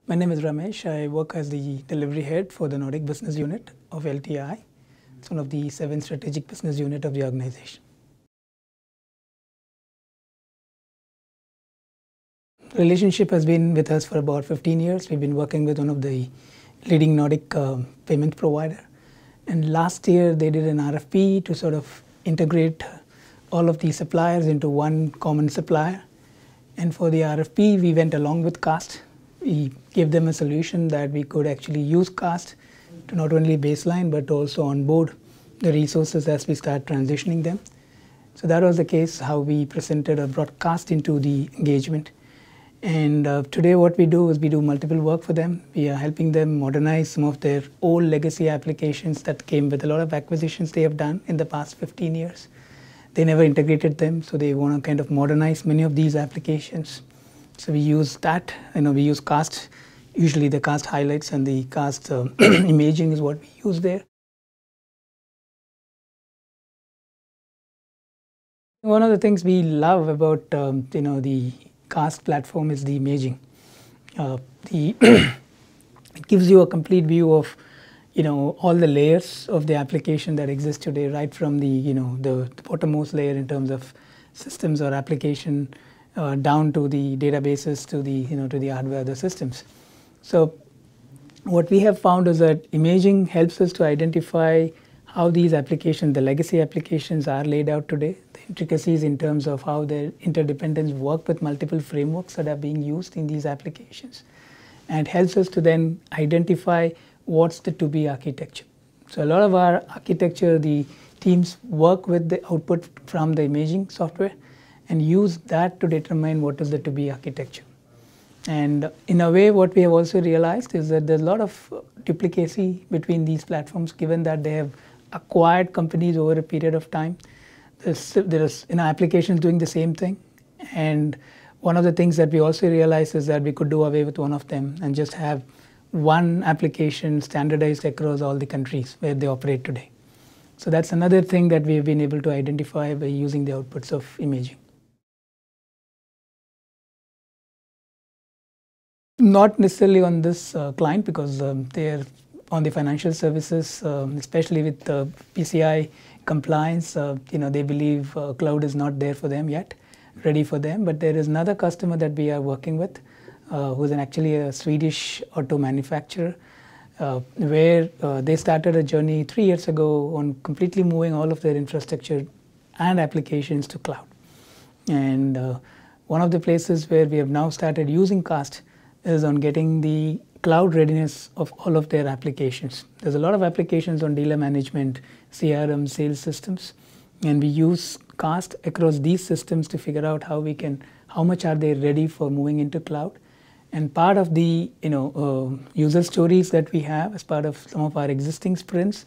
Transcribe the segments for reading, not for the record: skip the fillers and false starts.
My name is Ramesh. I work as the delivery head for the Nordic business unit of LTI. It's one of the 7 strategic business units of the organization. The relationship has been with us for about 15 years. We've been working with one of the leading Nordic payment provider. And last year they did an RFP to sort of integrate all of the suppliers into one common supplier. And for the RFP, we went along with CAST. We gave them a solution that we could actually use CAST to not only baseline but also onboard the resources as we start transitioning them. So that was the case how we presented or brought CAST into the engagement. And today what we do is we do multiple work for them. We are helping them modernize some of their old legacy applications that came with a lot of acquisitions they have done in the past 15 years. They never integrated them, so they want to kind of modernize many of these applications. So we use that, we use CAST. Usually the CAST highlights and the CAST imaging is what we use there. One of the things we love about the CAST platform is the imaging. It gives you a complete view of all the layers of the application that exist today, right from the the bottommost layer in terms of systems or application, down to the databases, to the to the hardware, the systems. So what we have found is that imaging helps us to identify how these applications, the legacy applications, are laid out today, the intricacies in terms of how their interdependence work with multiple frameworks that are being used in these applications, and helps us to then identify what's the to-be architecture. So a lot of our architecture, the teams work with the output from the imaging software and use that to determine what is the to-be architecture. And in a way, what we have also realized is that there's a lot of duplicacy between these platforms, given that they have acquired companies over a period of time. There's applications doing the same thing. And one of the things that we also realized is that we could do away with one of them and just have one application standardized across all the countries where they operate today. So that's another thing that we've been able to identify by using the outputs of imaging. Not necessarily on this client, because they're on the financial services, especially with PCI compliance. They believe cloud is not there for them yet, ready for them. But there is another customer that we are working with, who's actually a Swedish auto manufacturer, where they started a journey 3 years ago on completely moving all of their infrastructure and applications to cloud. And one of the places where we have now started using CAST is on getting the cloud readiness of all of their applications. There's a lot of applications on dealer management, CRM, sales systems, and we use CAST across these systems to figure out how much are they ready for moving into cloud. And part of the user stories that we have as part of some of our existing sprints,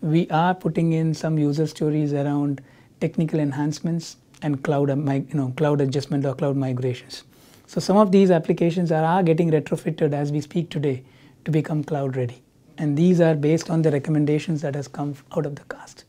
we are putting in some user stories around technical enhancements and cloud adjustment or cloud migrations. So some of these applications are getting retrofitted as we speak today to become cloud ready. And these are based on the recommendations that has come out of the CAST.